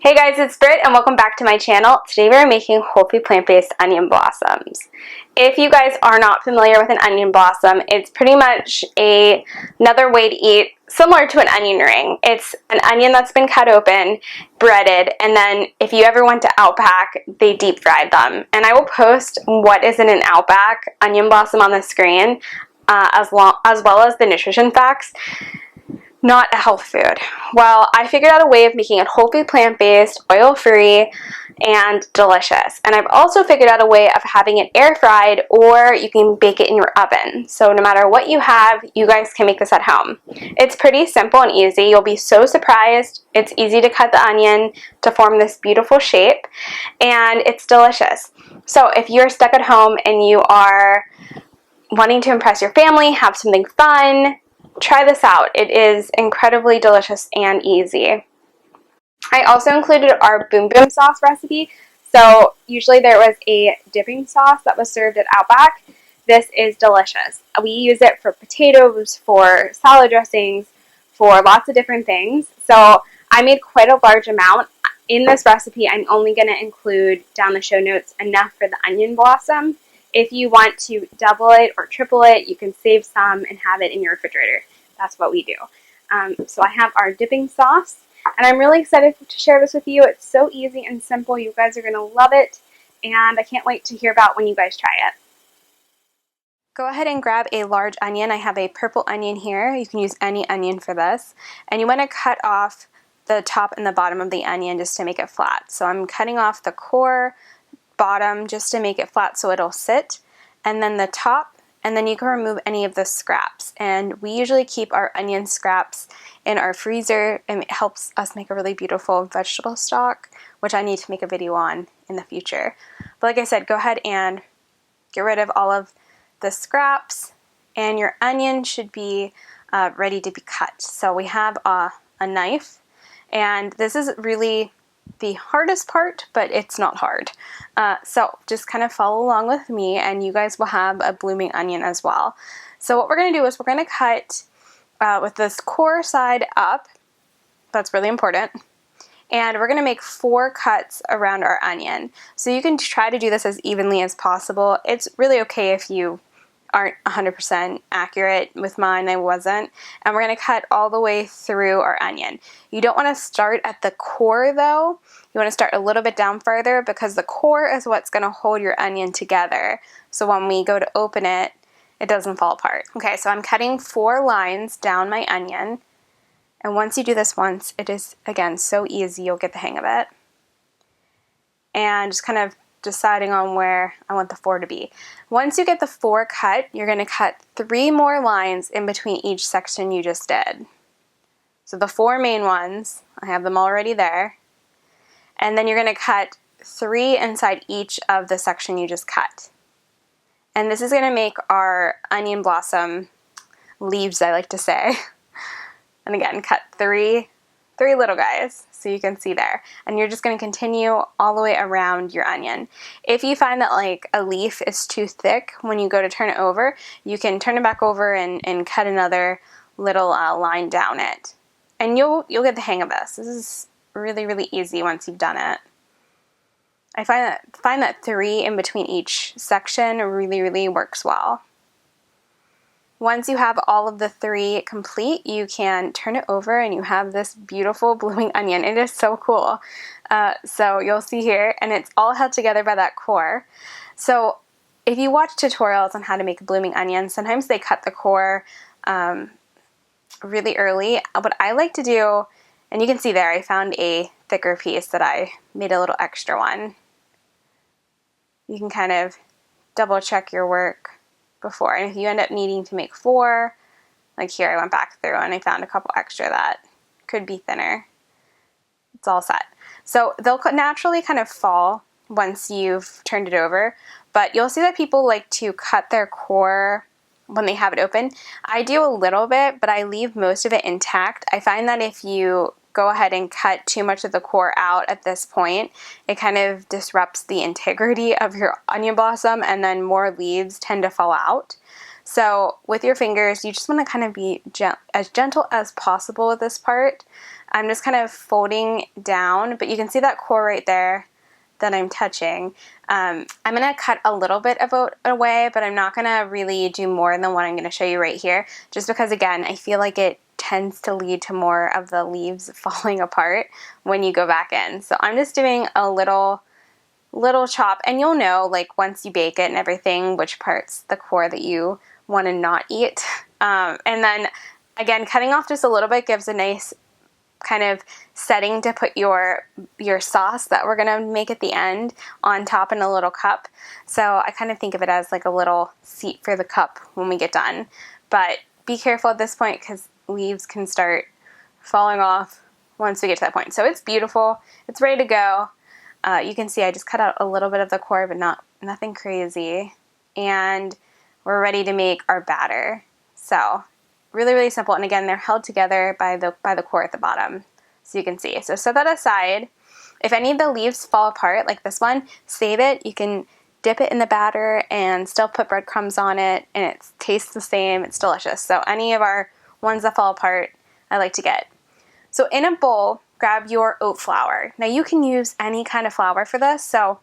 Hey guys, it's Britt and welcome back to my channel. Today we're making whole food plant-based onion blossoms. If you guys are not familiar with an onion blossom, it's pretty much another way to eat similar to an onion ring. It's an onion that's been cut open, breaded, and then if you ever went to Outback, they deep fried them. And I will post what is in an Outback onion blossom on the screen, as well as the nutrition facts. Not a health food. Well, I figured out a way of making it whole food plant-based, oil-free, and delicious. And I've also figured out a way of having it air fried, or you can bake it in your oven. So no matter what you have, you guys can make this at home. It's pretty simple and easy. You'll be so surprised. It's easy to cut the onion to form this beautiful shape, and it's delicious. So if you're stuck at home and you are wanting to impress your family, have something fun, try this out. It is incredibly delicious and easy. I also included our Boom Boom sauce recipe. So usually there was a dipping sauce that was served at Outback. This is delicious. We use it for potatoes, for salad dressings, for lots of different things. So I made quite a large amount. In this recipe, I'm only going to include down the show notes enough for the onion blossom. If you want to double it or triple it, you can save some and have it in your refrigerator. That's what we do. So I have our dipping sauce, and I'm really excited to share this with you. It's so easy and simple. You guys are going to love it, and I can't wait to hear about when you guys try it. Go ahead and grab a large onion. I have a purple onion here. You can use any onion for this. And you want to cut off the top and the bottom of the onion just to make it flat. So I'm cutting off the core, bottom, just to make it flat so it'll sit, and then the top, and then you can remove any of the scraps. And we usually keep our onion scraps in our freezer, and it helps us make a really beautiful vegetable stock, which I need to make a video on in the future. But like I said, go ahead and get rid of all of the scraps, and your onion should be ready to be cut. So we have a knife, and this is really the hardest part, but it's not hard. So just kind of follow along with me, and you guys will have a blooming onion as well. So what we're going to do is we're going to cut with this core side up. That's really important. And we're going to make 4 cuts around our onion. So you can try to do this as evenly as possible. It's really okay if you aren't 100% accurate. With mine, I wasn't. And we're going to cut all the way through our onion. You don't want to start at the core though. You want to start a little bit down further, because the core is what's going to hold your onion together. So when we go to open it, it doesn't fall apart. Okay, so I'm cutting 4 lines down my onion. And once you do this once, it is, again, so easy. You'll get the hang of it. And just kind of deciding on where I want the 4 to be. Once you get the 4 cut, you're going to cut 3 more lines in between each section you just did. So the 4 main ones, I have them already there. And then you're going to cut 3 inside each of the section you just cut. And this is going to make our onion blossom leaves, I like to say. And again, cut 3 little guys, so you can see there. And you're just going to continue all the way around your onion. If you find that like a leaf is too thick when you go to turn it over, you can turn it back over and cut another little line down it. And you'll get the hang of this. This is really, really easy once you've done it. I find that 3 in between each section really, really works well. Once you have all of the 3 complete, you can turn it over and you have this beautiful blooming onion. It is so cool. So you'll see here, and it's all held together by that core. So if you watch tutorials on how to make a blooming onion, sometimes they cut the core really early. What I like to do, and you can see there, I found a thicker piece that I made a little extra one. You can kind of double check your work before, and if you end up needing to make 4, like here, I went back through and I found a couple extra that could be thinner. It's all set. So they'll naturally kind of fall once you've turned it over, but you'll see that people like to cut their core when they have it open. I do a little bit, but I leave most of it intact. I find that if you go ahead and cut too much of the core out at this point, it kind of disrupts the integrity of your onion blossom, and then more leaves tend to fall out. So with your fingers, you just want to kind of be as gentle as possible with this part. I'm just kind of folding down, but you can see that core right there that I'm touching. I'm going to cut a little bit of it away, but I'm not going to really do more than what I'm going to show you right here, just because, again, I feel like it tends to lead to more of the leaves falling apart when you go back in. So I'm just doing a little chop, and you'll know, like, once you bake it and everything, which part's the core that you want to not eat. And then, again, cutting off just a little bit gives a nice kind of setting to put your sauce that we're going to make at the end on top in a little cup. So I kind of think of it as like a little seat for the cup when we get done. But be careful at this point because leaves can start falling off once we get to that point. So it's beautiful. It's ready to go. You can see I just cut out a little bit of the core, but nothing crazy. And we're ready to make our batter. So really, really simple. And again, they're held together by the core at the bottom. So you can see. So set that aside. If any of the leaves fall apart, like this one, save it. You can dip it in the batter and still put breadcrumbs on it, and it tastes the same. It's delicious. So any of our ones that fall apart, I like to get. So in a bowl, grab your oat flour. Now you can use any kind of flour for this. So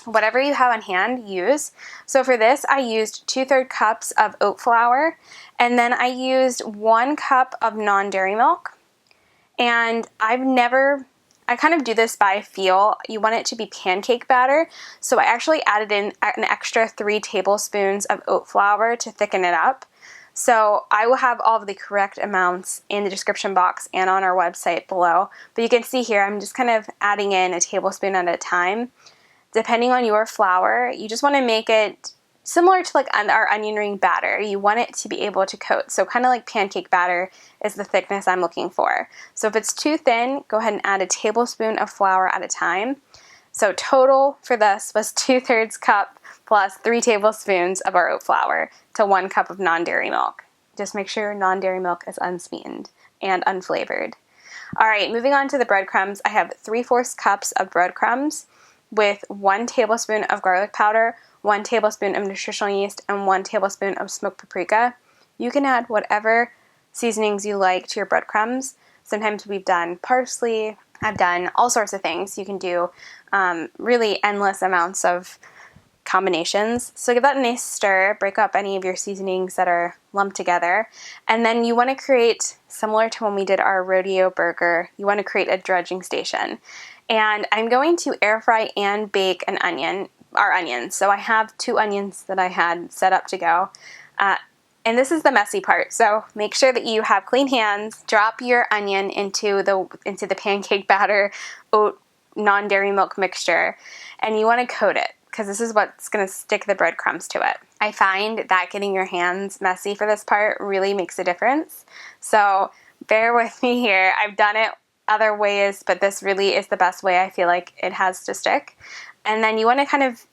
whatever you have on hand, use. So for this, I used 2/3 cups of oat flour, and then I used 1 cup of non-dairy milk. And I kind of do this by feel. You want it to be pancake batter, so I actually added in an extra 3 tablespoons of oat flour to thicken it up. So I will have all of the correct amounts in the description box and on our website below. But you can see here, I'm just kind of adding in a tablespoon at a time. Depending on your flour, you just want to make it similar to like our onion ring batter. You want it to be able to coat. So kind of like pancake batter is the thickness I'm looking for. So if it's too thin, go ahead and add a tablespoon of flour at a time. So total for this was 2/3 cup plus 3 tablespoons of our oat flour to 1 cup of non-dairy milk. Just make sure non-dairy milk is unsweetened and unflavored. All right, moving on to the breadcrumbs. I have 3/4 cups of breadcrumbs with 1 tablespoon of garlic powder, 1 tablespoon of nutritional yeast, and 1 tablespoon of smoked paprika. You can add whatever seasonings you like to your breadcrumbs. Sometimes we've done parsley. I've done all sorts of things. You can do really endless amounts of combinations. So give that a nice stir, break up any of your seasonings that are lumped together, and then you want to create, similar to when we did our rodeo burger, you want to create a dredging station. And I'm going to air fry and bake our onions. So I have 2 onions that I had set up to go. And this is the messy part. So make sure that you have clean hands. Drop your onion into the pancake batter oat non-dairy milk mixture, and you want to coat it because this is what's going to stick the breadcrumbs to it. I find that getting your hands messy for this part really makes a difference. So bear with me here. I've done it other ways, but this really is the best way I feel like it has to stick. And then you want to kind of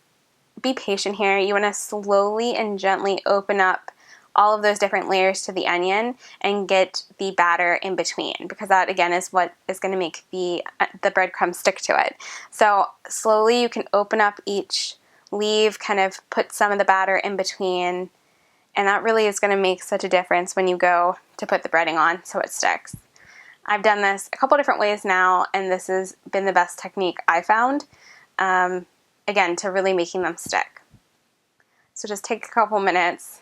be patient here. You want to slowly and gently open up all of those different layers to the onion and get the batter in between, because that again is what is going to make the breadcrumbs stick to it. So slowly you can open up each leaf, kind of put some of the batter in between, and that really is going to make such a difference when you go to put the breading on so it sticks. I've done this a couple different ways now, and this has been the best technique I found, again, to really making them stick. So just take a couple minutes.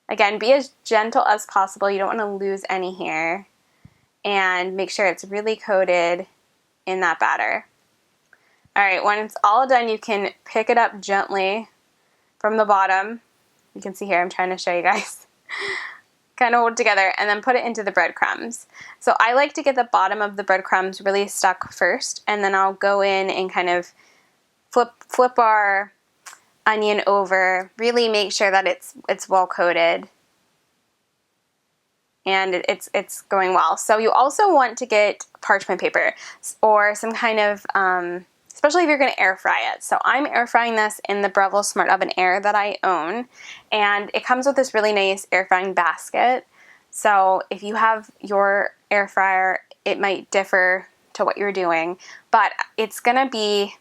Again, be as gentle as possible. You don't want to lose any here. And make sure it's really coated in that batter. All right, when it's all done, you can pick it up gently from the bottom. You can see here, I'm trying to show you guys. Kind of hold it together and then put it into the breadcrumbs. So I like to get the bottom of the breadcrumbs really stuck first, and then I'll go in and kind of flip our onion over, really make sure that it's well coated and it's going well. So you also want to get parchment paper or some kind of, especially if you're going to air fry it. So I'm air frying this in the Breville Smart Oven Air that I own, and it comes with this really nice air frying basket. So if you have your air fryer, it might differ to what you're doing, but it's going to be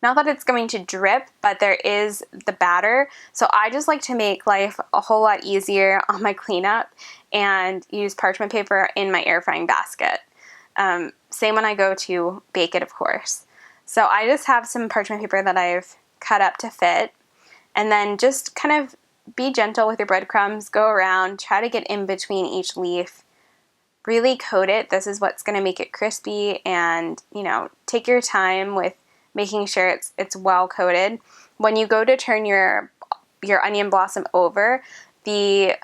Not that it's going to drip, but there is the batter. So I just like to make life a whole lot easier on my cleanup and use parchment paper in my air frying basket. Same when I go to bake it, of course. So I just have some parchment paper that I've cut up to fit, and then just kind of be gentle with your breadcrumbs, go around, try to get in between each leaf, really coat it. This is what's going to make it crispy, and take your time with making sure it's well coated. When you go to turn your onion blossom over, the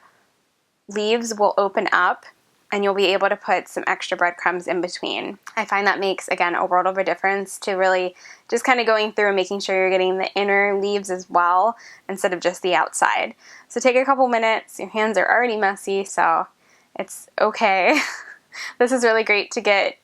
leaves will open up and you'll be able to put some extra breadcrumbs in between. I find that makes, again, a world of a difference to really just kind of going through and making sure you're getting the inner leaves as well instead of just the outside. So take a couple minutes. Your hands are already messy, so it's okay. This is really great to get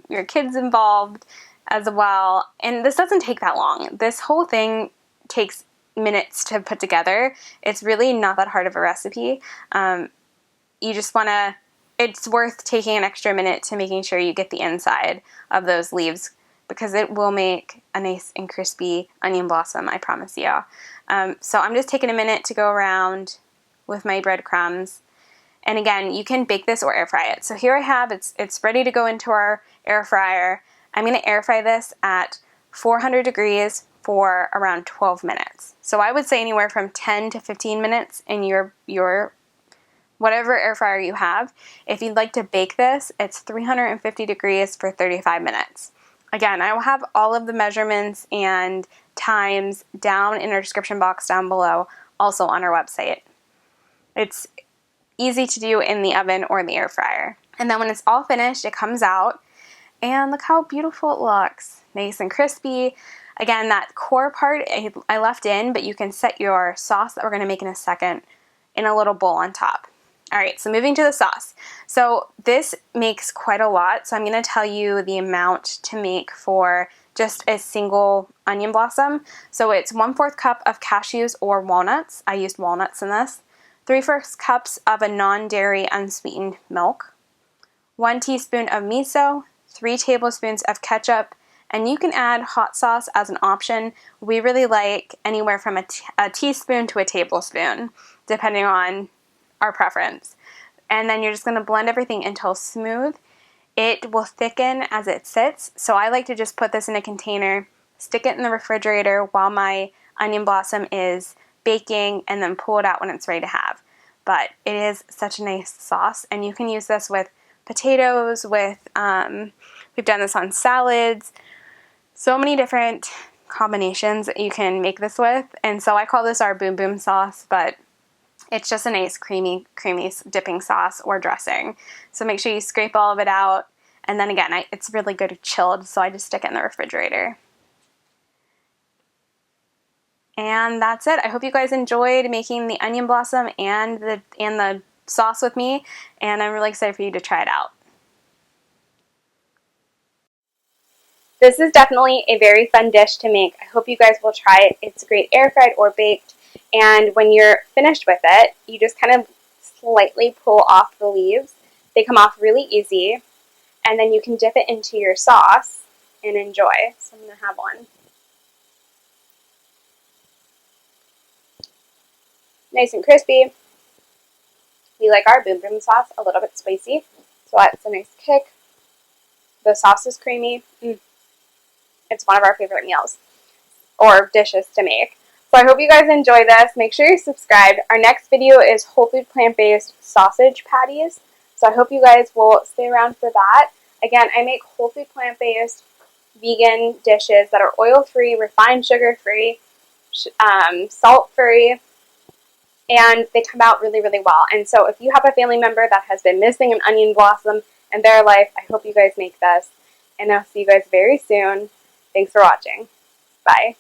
your kids involved as well. And this doesn't take that long. This whole thing takes minutes to put together. It's really not that hard of a recipe. You just want to, it's worth taking an extra minute to making sure you get the inside of those leaves, because it will make a nice and crispy onion blossom, I promise you. So I'm just taking a minute to go around with my breadcrumbs. And again, you can bake this or air fry it. So here I have, it's ready to go into our air fryer. I'm going to air fry this at 400 degrees for around 12 minutes. So I would say anywhere from 10 to 15 minutes in your whatever air fryer you have. If you'd like to bake this, it's 350 degrees for 35 minutes. Again, I will have all of the measurements and times down in our description box down below, also on our website. It's easy to do in the oven or in the air fryer. And then when it's all finished, it comes out, and look how beautiful it looks. Nice and crispy. Again, that core part I left in, but you can set your sauce that we're going to make in a second in a little bowl on top. All right, so moving to the sauce. So this makes quite a lot, so I'm going to tell you the amount to make for just a single onion blossom. So it's 1/4 cup of cashews or walnuts. I used walnuts in this. 3/4 cups of a non-dairy unsweetened milk. 1 teaspoon of miso. 3 tablespoons of ketchup. And you can add hot sauce as an option. We really like anywhere from a teaspoon to a tablespoon, depending on our preference. And then you're just going to blend everything until smooth. It will thicken as it sits, so I like to just put this in a container, stick it in the refrigerator while my onion blossom is baking, and then pull it out when it's ready to have. But it is such a nice sauce, and you can use this with potatoes, with we've done this on salads, so many different combinations that you can make this with. And so I call this our boom boom sauce, but it's just a nice creamy dipping sauce or dressing. So make sure you scrape all of it out. And then again, it's really good chilled, so I just stick it in the refrigerator. And that's it. I hope you guys enjoyed making the onion blossom and the sauce with me, and I'm really excited for you to try it out. This is definitely a very fun dish to make. I hope you guys will try it. It's great air fried or baked. And when you're finished with it, you just kind of slightly pull off the leaves. They come off really easy. And then you can dip it into your sauce and enjoy. So I'm going to have one. Nice and crispy. We like our boom boom sauce a little bit spicy, so that's a nice kick. The sauce is creamy. It's one of our favorite meals or dishes to make. So I hope you guys enjoy this. Make sure you're subscribed. Our next video is whole food plant-based sausage patties. So I hope you guys will stay around for that. Again, I make whole food plant-based vegan dishes that are oil-free, refined sugar-free, salt-free, and they come out really, really well. And so if you have a family member that has been missing an onion blossom in their life, I hope you guys make this. And I'll see you guys very soon. Thanks for watching. Bye.